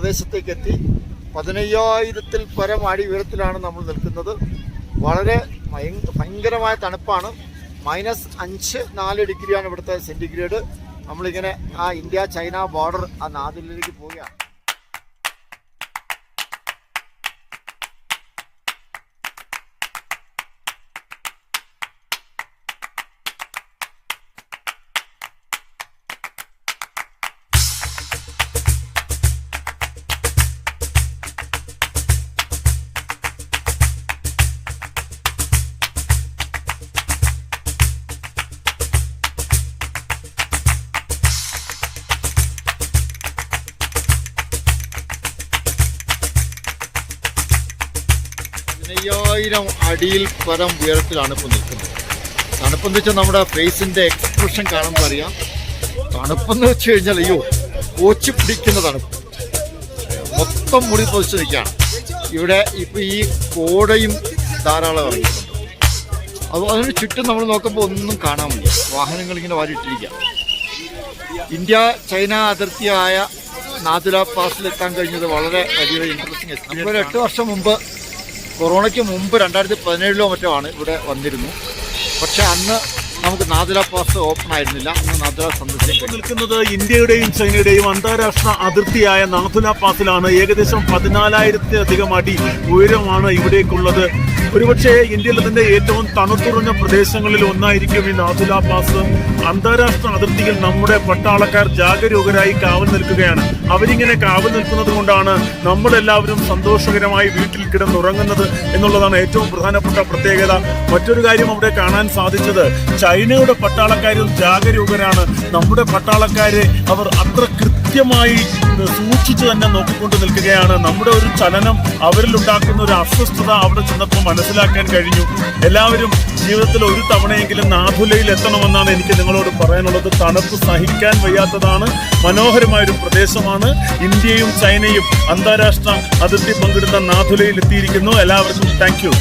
പ്രദേശത്തേക്ക് എത്തി. 15,000-ൽ പരം അടി ഉയരത്തിലാണ് നമ്മൾ നിൽക്കുന്നത്. വളരെ ഭയങ്കരമായ തണുപ്പാണ്. -5-4 ഡിഗ്രിയാണ് ഇവിടുത്തെ സെൻറ്റിഗ്രേഡ്. നമ്മളിങ്ങനെ ആ ഇന്ത്യ ചൈന ബോർഡർ ആ നാദിലേക്ക് പോവുകയാണ്. അടിയിൽ പരം ഉയരത്തിലാണ് ഇപ്പോൾ നിൽക്കുന്നത്. തണുപ്പെന്ന് വെച്ചാൽ നമ്മുടെ ഫേസിൻ്റെ എക്സ്പ്രഷൻ കാണുമ്പോൾ അറിയാം. തണുപ്പെന്ന് വെച്ച് കഴിഞ്ഞാൽ കോച്ചി പിടിക്കുന്ന തണുപ്പ്, മൊത്തം മുടി പൊതിച്ച് നിൽക്കുകയാണ്. ഇവിടെ ഇപ്പോൾ ഈ കോടയും ധാരാളം ഇറങ്ങിയിട്ടുണ്ട്. അതിന് ചുറ്റും നമ്മൾ നോക്കുമ്പോൾ ഒന്നും കാണാൻ വയ്യ. വാഹനങ്ങൾ ഇങ്ങനെ വാരിയിട്ടിരിക്കുക. ഇന്ത്യ ചൈന അതിർത്തിയായ നാഥുല പാസിലെത്താൻ കഴിഞ്ഞത് വളരെ വലിയൊരു ഇൻട്രസ്റ്റിംഗ് എക്സ്പീരിയൻസ്. ഒരു 8 വർഷം മുമ്പ്, കൊറോണയ്ക്ക് മുമ്പ് 2017 മറ്റോ ആണ് ഇവിടെ വന്നിരുന്നു. പക്ഷെ അന്ന് നമുക്ക് നാഥുല പാസ് ഓപ്പൺ ആയിരുന്നില്ല. അന്ന് നാഥുല സന്ദർശിക്കാൻ നിൽക്കുന്നത് ഇന്ത്യയുടെയും ചൈനയുടെയും അന്താരാഷ്ട്ര അതിർത്തിയായ നാഥുല പാസിലാണ്. ഏകദേശം 14,000-ലധികം അടി ഉയരമാണ് ഇവിടേക്കുള്ളത്. ഒരുപക്ഷെ ഇന്ത്യയിലെ തന്നെ ഏറ്റവും തണുത്തുറഞ്ഞ പ്രദേശങ്ങളിൽ ഒന്നായിരിക്കും ഈ നാഥുല പാസ്. അന്താരാഷ്ട്ര അതിർത്തിയിൽ നമ്മുടെ പട്ടാളക്കാർ ജാഗരൂകരായി കാവൽ നിൽക്കുകയാണ്. അവരിങ്ങനെ കാവൽ നിൽക്കുന്നത് കൊണ്ടാണ് നമ്മളെല്ലാവരും സന്തോഷകരമായി വീട്ടിൽ കിടന്നുറങ്ങുന്നത് എന്നുള്ളതാണ് ഏറ്റവും പ്രധാനപ്പെട്ട പ്രത്യേകത. മറ്റൊരു കാര്യം അവിടെ കാണാൻ സാധിച്ചത്, ചൈനയുടെ പട്ടാളക്കാരും ജാഗരൂകരാണ്. നമ്മുടെ പട്ടാളക്കാരെ അവർ അത്ര കൃത്യമായി സൂക്ഷിച്ചു തന്നെ നോക്കിക്കൊണ്ട് നിൽക്കുകയാണ്. നമ്മുടെ ഒരു ചലനം അവരിൽ ഉണ്ടാക്കുന്ന ഒരു അസ്വസ്ഥത അവിടെ ചെന്നപ്പോൾ മനസ്സിലാക്കാൻ കഴിഞ്ഞു. എല്ലാവരും ജീവിതത്തിൽ ഒരു തവണയെങ്കിലും നാഥുലയിൽ എത്തണമെന്നാണ് എനിക്ക് നിങ്ങളോട് പറയാനുള്ളത്. തണുപ്പ് സഹിക്കാൻ വയ്യാത്തതാണ്. മനോഹരമായൊരു പ്രദേശമാണ്. ഇന്ത്യയും ചൈനയും അന്താരാഷ്ട്ര അതിർത്തി പങ്കിടുന്ന നാഥുലയിൽ എത്തിയിരിക്കുന്നു. എല്ലാവർക്കും താങ്ക് യു.